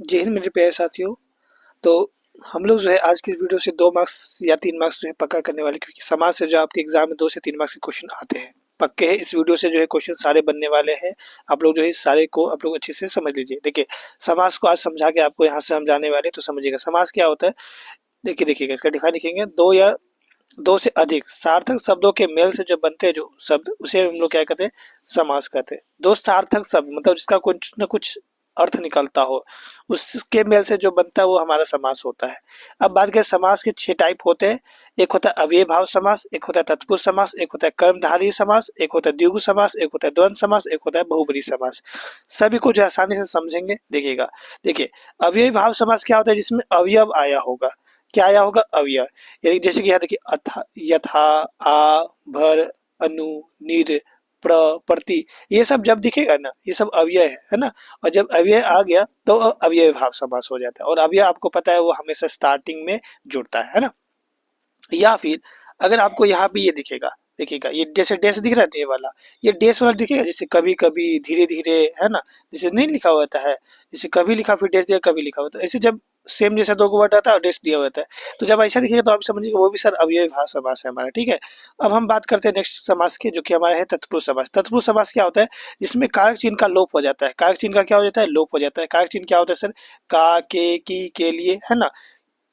जय हिंद मेरे प्यारे साथियों। तो हम लोग जो है आज की इस वीडियो से 2 मार्क्स या 3 मार्क्स जो है पक्का करने वाले, क्योंकि समाज से जो आपके एग्जाम में 2 से 3 मार्क्स के क्वेश्चन आते हैं, पक्के हैं। इस वीडियो से जो है क्वेश्चन सारे बनने वाले हैं। आप लोग जो है इस सारे को आप लोग अच्छे से समझ लीजिए। देखिए, समास को आज समझा के आपको यहाँ से हम जाने वाले हैं, तो समझिएगा समास क्या होता है। देखिएगा इसका डिफाइन लिखेंगे। 2 या 2 से अधिक सार्थक शब्दों के मेल से जो बनते हैं जो शब्द, उसे हम लोग क्या कहते हैं, समास कहते हैं। 2 सार्थक शब्द मतलब जिसका कुछ न कुछ अर्थ निकलता हो, उसके मेल से जो बनता है वो हमारा समास होता है। अब बात करें, समास के 6 टाइप होते हैं। एक होता है अव्ययी भाव समास, एक होता है तत्पुरुष समास, एक होता है कर्मधारय समास, एक होता है द्विगु समास, एक होता है द्वंद्व समास, एक होता है बहुब्रीहि समास। सभी को जो आसानी से समझेंगे। देखिएगा, देखिए अव्ययी भाव समास क्या होता है, जिसमें अवयव आया होगा। क्या आया होगा? अवयव। यानी जैसे कि यहाँ देखिए, अथा, यथा, आ, भर, अनु, निर, प्र, प्रति, ये सब जब दिखेगा ना, ये सब अव्यय है ना। और जब अव्यय आ गया तो अव्यय भाव समास हो जाता है। और अव्यय आपको पता है वो हमेशा स्टार्टिंग में जुड़ता है ना। या फिर अगर आपको यहाँ पे ये दिखेगा, देखिएगा ये जैसे डैश दिख रहा है, डे वाला, ये डैश वाला दिखेगा, जैसे कभी कभी, धीरे धीरे, है ना। जैसे नहीं लिखा हुआ होता है, जैसे कभी लिखा फिर डैश दिया, कभी लिखा होता है, ऐसे जब सेम जैसा 2 वर्ड आता है और डैश दिया हुआ होता है, तो जब ऐसा दिखेगा तो आप समझिएगा वो भी सर अव्ययी भाव समास है हमारा। ठीक है। अब हम बात करते हैं नेक्स्ट समास की, जो कि हमारा है तत्पुरुष समास। तत्पुरुष समास क्या होता है? जिसमें कारक चिन्ह का लोप हो जाता है। कारक चिन्ह का क्या हो जाता है? लोप हो जाता है। कारक चिन्ह क्या होता है सर? का, के, की, के लिए, है ना।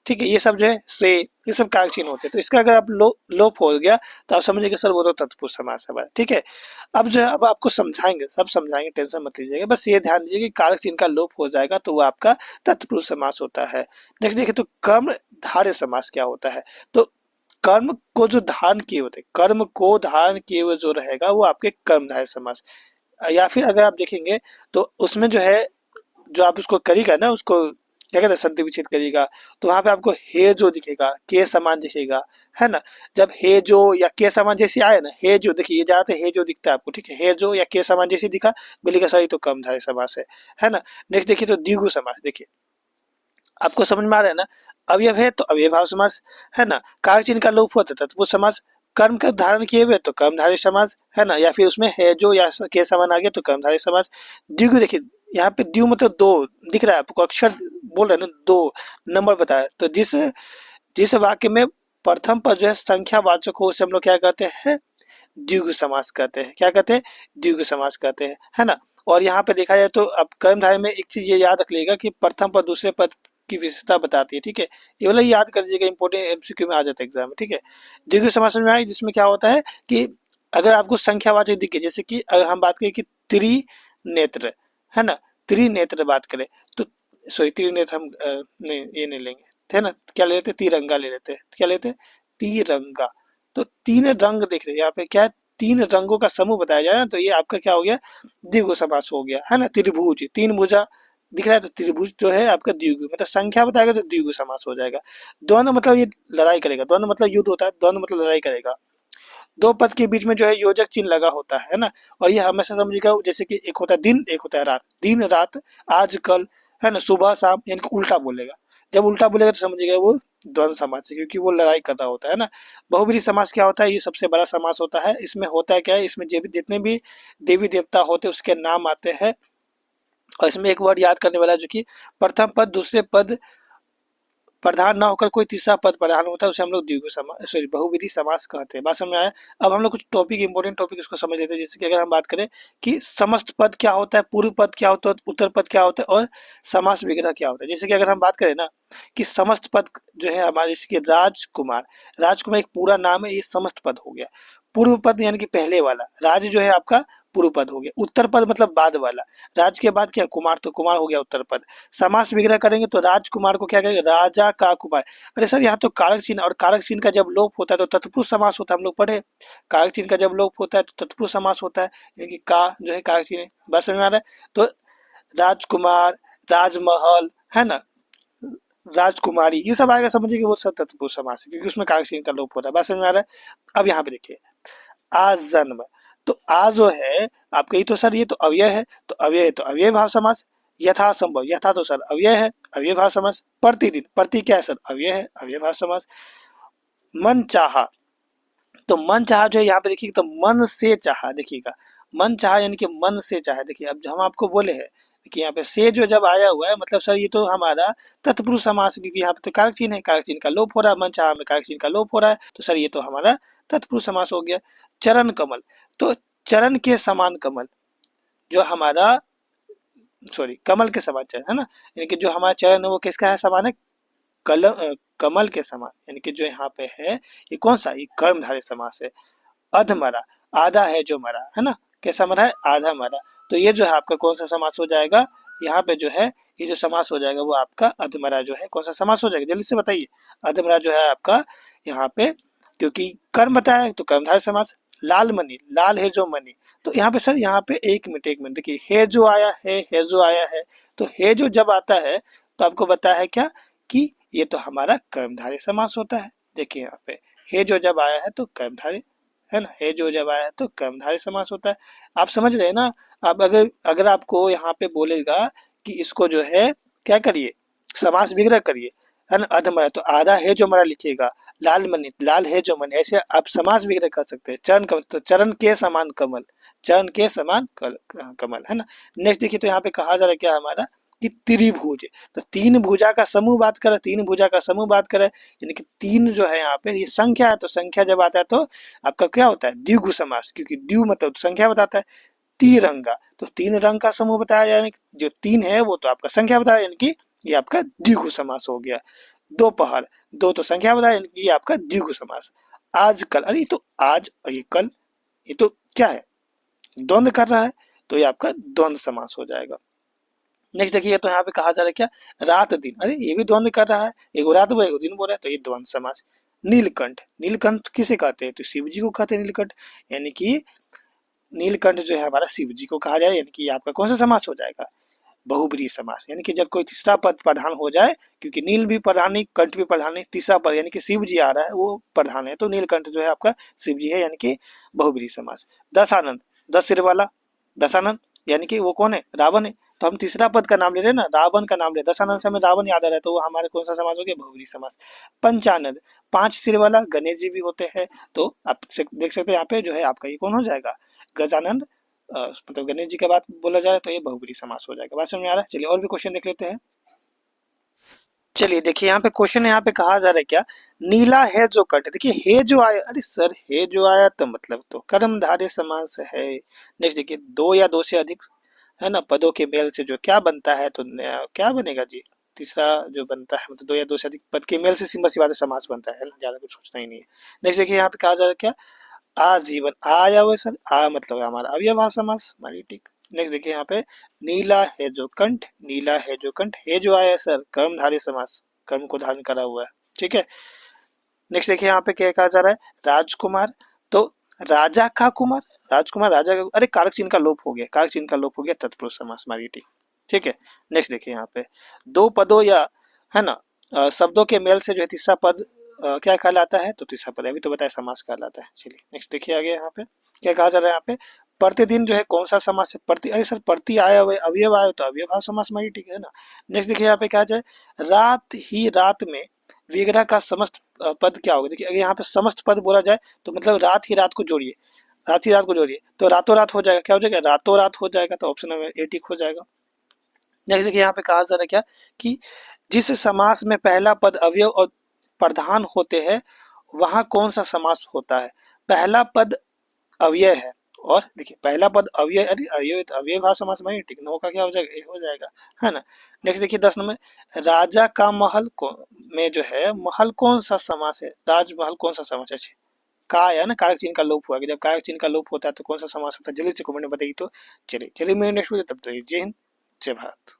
ठीक है, ये सब जो है से, ये सब कारक चिन्ह होते हैं। तो इसका अगर आप लोप हो गया तो आप समझिए कि सर वो तो तत्पुरुष समास है हमारा। ठीक है। अब जो है अब आपको समझाएंगे, सब समझाएंगे, टेंशन मत लीजिएगा। बस ये ध्यान दीजिए कि कारक चिन्ह का लोप हो जाएगा तो वो आपका तत्पुरुष समास होता है। नेक्स्ट देखिए, तो कर्म धारय समास क्या होता है। तो कर्म को जो धारण किए होते, कर्म को धारण किए हुए जो रहेगा वो आपके कर्मधारय समास। या फिर अगर आप देखेंगे तो उसमें जो है, जो आप उसको करेगा ना, उसको क्या कहते हैं, संधि विच्छेद करेगा, तो वहां पे आपको हे जो दिखेगा, के समान दिखेगा, है ना। जब हे जो या के समान जैसे आए ना, हे जो देखिए, ये ज्यादातर हे जो दिखता है आपको। ठीक है, हे जो या के समान जैसे दिखा, बोलिएगा सही तो कर्मधारय समास है ना। नेक्स्ट देखिए, तो द्विगु समास। देखिए आपको समझ में आ रहा है ना। अवयव है तो अव्यय भाव समास, है ना। कारक चिन्ह का लोप होता है तत्पुरुष समास। कर्म का धारण किए हुए तो कर्मधारय समास, है ना। या फिर उसमें है जो या के समान आ गया तो कर्मधारय समास। द्विगु देखिए, यहाँ पे द्विगु मतलब 2 दिख रहा है आपको, अक्षर बोल रहे हैं ना, 2 नंबर बताया। तो जिस जिस वाक्य में प्रथम पर जो है संख्या वाचक हो, उसे हम लोग क्या कहते हैं? द्विगु समास कहते हैं। क्या कहते हैं? द्विगु समास कहते हैं, है ना। और यहाँ पे देखा जाए तो अब कर्मधारय में एक चीज ये याद रख लेगा कि प्रथम पद दूसरे पद की विशेषता बताती है। ठीक है, ये वाला याद कर लीजिएगा, इंपॉर्टेंट एमसीक्यू में आ जाता है एग्जाम में। ठीक है। द्विगु समास में आए, जिसमें क्या होता है कि अगर आपको संख्यावाचक दिखे, जैसे कि अगर हम बात करें कि त्रिनेत्र, है ना, त्रिनेत्र बात करें तो, सॉरी त्रिनेत्र हम नहीं, ये नहीं लेंगे, है ना। क्या ले लेते? तिरंगा ले लेते हैं। क्या लेते हैं? तिरंगा। तो 3 रंग दिख रहे हैं यहाँ पे, क्या है? 3 रंगों का समूह बताया जाए ना, तो ये आपका क्या हो गया? द्विगु समास हो गया, है ना। त्रिभुज, 3 भुजा दिख रहा है तो त्रिभुज जो है आपका द्विगु, मतलब संख्या बताएगा तो द्विगु समास हो जाएगा। द्वंद्व मतलब ये लड़ाई करेगा, द्वंद्व मतलब युद्ध होता है, द्वंद्व मतलब लड़ाई करेगा। 2 पद के बीच में जो है योजक चिन्ह लगा होता है ना। और ये हमेशा समझिएगा, जैसे कि एक होता है दिन, एक होता है रात। दिन रात, आज कल, है ना, सुबह शाम, यानी कि उल्टा बोलेगा। जब उल्टा बोलेगा तो समझिएगा वो द्वंद्व समास है, क्योंकि वो लड़ाई कर रहा होता है ना। बहुब्रीहि समास क्या होता है? ये सबसे बड़ा समास होता है। इसमें होता है क्या है, इसमें जितने भी देवी देवता होते हैं उसके नाम आते हैं। और इसमें एक वर्ड याद करने वाला है, जो कि प्रथम पद दूसरे पद प्रधान ना होकर कोई तीसरा पद प्रधान होता है, उसे हम लोग द्विगु समास, सॉरी बहुब्रीहि समास कहते हैं। बात समझ में आया? अब हम लोग कुछ टॉपिक, इंपॉर्टेंट टॉपिक इसको समझ लेते हैं। जैसे कि अगर हम बात करें कि समस्त पद क्या होता है, पूर्व पद क्या होता है, उत्तर पद क्या होता है, और समास विग्रह क्या होता है। जैसे कि अगर हम बात करें ना कि समस्त पद जो है हमारे, जैसे कि राजकुमार, राजकुमार एक पूरा नाम है, ये समस्त पद हो गया। पूर्व पद यानी कि पहले वाला, राज जो है आपका पूर्व पद हो गया। उत्तर पद मतलब बाद वाला, राज के बाद क्या? कुमार, तो कुमार हो गया उत्तर पद। समास विग्रह करेंगे तो राजकुमार को क्या कहेंगे? राजा का कुमार। अरे सर, यहाँ तो कारक चिन्ह, और कारक चिन्ह का जब लोप होता है तो तत्पुरुष समास होता है, हम लोग पढ़े। कारक चिन्ह का जब लोप होता है तो तत्पुरुष समास होता है, यानी कि का जो है कारक चिन्ह है। बस समझ में आ रहा है? तो राजकुमार, राजमहल, है ना, राजकुमारी, ये सब आएगा, समझिए कि वो सब तत्पुरुष समास है, क्योंकि उसमें कारक चिन्ह का लोप होता है। बस समझ में आ रहा है? अब यहाँ पे देखिए, आज जन्म, तो आ जो है आपका, ये तो सर ये तो अव्यय है, तो अव्यय है तो अव्यय भाव समास। यथा संभव, यथा तो सर अव्यय है, अव्यय भाव समास। प्रतिदिन, प्रति क्या है सर? अव्यय है, अव्यय भाव समास। मन चाहा, तो मन चाहा जो है यहाँ पे देखिए, तो मन से चाहा, देखिएगा मन चाहा यानी कि मन से चाहा। देखिए अब जो हम आपको बोले हैं देखिए यहाँ पे से जो जब आया हुआ है मतलब सर ये तो हमारा तत्पुरुष समास है, क्योंकि यहाँ पे तो कारक चिन्ह है, कारक चिन्ह का लोप हो रहा है, मनचाहा में कारक चिन्ह का लोप हो रहा है, तो सर ये तो हमारा तत्पुरुष समास हो गया। चरण कमल, तो चरण के समान कमल जो हमारा, सॉरी कमल के समान चरण है ना, यानी कि जो हमारा चरण है वो किसका है, समान है कमल के समान, यानी कि जो यहाँ पे है ये कौन सा, ये कर्मधारय समास है। अधमरा, आधा है जो मरा, है ना, कैसा मरा है, आधा मरा, तो ये जो है आपका कौन सा समास हो जाएगा, यहाँ पे जो है ये जो समास हो जाएगा वो आपका अधमरा जो है कौन सा समास हो जाएगा, जल्दी से बताइए। अधमरा जो है आपका यहाँ पे, क्योंकि कर्म बताया है तो कर्मधारय समास। लाल मणि, लाल है जो मणि, तो यहाँ पे सर यहाँ पे एक मिनट देखिए, है जो आया है जो आया है, तो है जो जब आता है तो आपको बताया है क्या कि ये तो हमारा कर्मधारय समास होता है। देखिए यहाँ पे है जो जब आया है तो कर्मधारय, है ना, है जो जब आया तो कर्मधारय समास होता है। आप समझ रहे हैं ना। अब अगर अगर आपको यहाँ पे बोलेगा कि इसको जो है क्या करिए, समास विग्रह करिए, है ना, अधमरा तो आधा है जो मरा लिखिएगा, लाल मणि लाल है जो मणि, ऐसे आप समास विग्रह कर सकते हैं। चरण कमल तो चरण के समान कमल, चरण के समान कमल, है ना। नेक्स्ट देखिए, तो यहाँ पे कहा जा रहा है क्या हमारा कि त्रिभुज, तो तीन भुजा का समूह बात करे, तीन भुजा का समूह बात करे, यानी कि तीन जो है यहाँ पे ये संख्या है, तो संख्या जब आता है तो आपका क्या होता है, द्विगु समास, क्योंकि द्वि मतलब संख्या बताता है। तिरंगा, तो तीन रंग का समूह बताया जाए, यानी जो तीन है वो तो आपका संख्या बताया, यानी कि ये आपका द्विगु समास हो गया। दोपहर, दो तो संख्या बताया, यानी कि ये आपका द्विगु समास। आजकल, अरे ये तो आज और ये कल, ये तो क्या है, द्वंद्व कर रहा है, तो ये आपका द्वंद्व समास हो जाएगा। नेक्स्ट देखिए, तो यहाँ पे कहा जा रहा है क्या, रात दिन, अरे ये भी द्वंद्व कर रहा है, एगो रात बोला एगो दिन बोल रहा है, तो ये द्वंद्व समास। नीलकंठ, नीलकंठ किसे कहते हैं, तो शिव जी को कहते हैं नीलकंठ, यानी कि नीलकंठ जो है हमारा शिव जी को कहा जाए, यानी कि आपका कौन सा समास हो जाएगा, बहुब्रीहि समास, यानी कि जब कोई तीसरा पद प्रधान हो जाए, क्योंकि नील भी प्रधान नहीं, कंठ भी प्रधान नहीं, तीसरा पद यानी कि शिव जी आ रहा है वो प्रधान है, तो नीलकंठ जो है आपका शिव जी है, यानी कि बहुब्रीहि समास। दशानंद, 10 सिर वाला दशानंद, यानी कि वो कौन है, रावण है, तो हम तीसरा पद का नाम ले रहे हैं ना, रावण का नाम ले, दशानंद से हमें रावण याद आ रहा है, तो वो हमारे कौन सा समास हो गया, बहुब्रीहि समास। पंचानंद, 5 सिर वाला गणेश जी भी होते हैं, तो आप देख सकते हैं यहाँ पे जो है आपका ये कौन हो जाएगा, गजानंद, मतलब गणेश जी का बात बोला जाए तो ये बहुब्रीहि समास हो जाएगा। बात समझ में आ रहा है। चलिए और भी क्वेश्चन देख लेते हैं। चलिए देखिए, यहाँ पे क्वेश्चन यहाँ पे कहा जा रहा है क्या, नीला है जो कट, देखिए है जो आया, अरे सर है जो आया तो मतलब तो कर्मधारय समास है। नेक्स्ट देखिए, दो या दो से अधिक, है ना, पदों के मेल से जो क्या बनता है, तो क्या बनेगा जी, तीसरा जो बनता है मतलब दो या दो से अधिक पद के मेल से सिंपल सी बात है समास बनता है ना, ज्यादा कुछ सोचना ही नहीं है। नेक्स्ट देखिए, यहाँ पे कहा जा रहा है क्या, आजीवन, आया हुआ सर, आ मतलब हमारा अव्ययभाव समास, हमारी टिक। नेक्स्ट देखिए यहाँ पे, नीला है जो कंठ, नीला है जो कंठ, है जो आया सर कर्मधारय समास, कर्म को धारण करा हुआ है, ठीक है। नेक्स्ट देखिए यहाँ पे क्या कहा जा रहा है, राजकुमार, तो राजा का कुमार, राजकुमार राजा का, अरे कारक चिन्ह का लोप हो गया, कारक चिन्ह का लोप हो गया, तत्पुरुष समास, हमारी टिक, ठीक है। नेक्स्ट देखिए यहाँ पे, दो पदों या, है ना, शब्दों के मेल से जो है तीसरा पद क्या कहलाता है, तो तीसरा पद अभी तो बताया समास कहलाता है। चलिए नेक्स्ट देखिए आगे, यहाँ पे क्या कहा जा रहा है, यहाँ पे प्रतिदिन जो है कौन सा समास है, प्रति, अरे सर प्रति आया हुआ अवयव आया तो अव्ययभाव समास, हमारी ठीक है ना। नेक्स्ट देखिए यहाँ पे कहा जाए, रात ही रात में विग्रह का समस्त पद क्या होगा, देखिए अगर यहाँ पे समस्त पद बोला जाए तो मतलब रात ही रात को जोड़िए, रात ही रात को जोड़िए तो रातों रात हो जाएगा, क्या हो जाएगा, रातों रात हो जाएगा, तो ऑप्शन नंबर ए टिक हो जाएगा। नेक्स्ट देखिए यहाँ पे कहा जा रहा है क्या कि जिस समास में पहला पद अवयव और प्रधान होते हैं वहां कौन सा समास होता है, पहला पद अव्यय है, और देखिए पहला पद अव्यय, अरे अव्यय अव्यय भाव समास में ठीक नो का क्या हो जाएगा, ए हो जाएगा, है ना। नेक्स्ट देखिए 10 नंबर, राजा का महल को में जो है महल कौन सा समास है, राजमहल कौन सा समास है, का है ना, कारक चिन्ह का लोप हुआ, कि जब कारक चिन्ह का लोप होता है तो कौन सा समास होता है, जल्दी से कमेंट में बताइए। तो चलिए चलिए मैं नेक्स्ट वीडियो, तब तो जय हिंद जय भारत।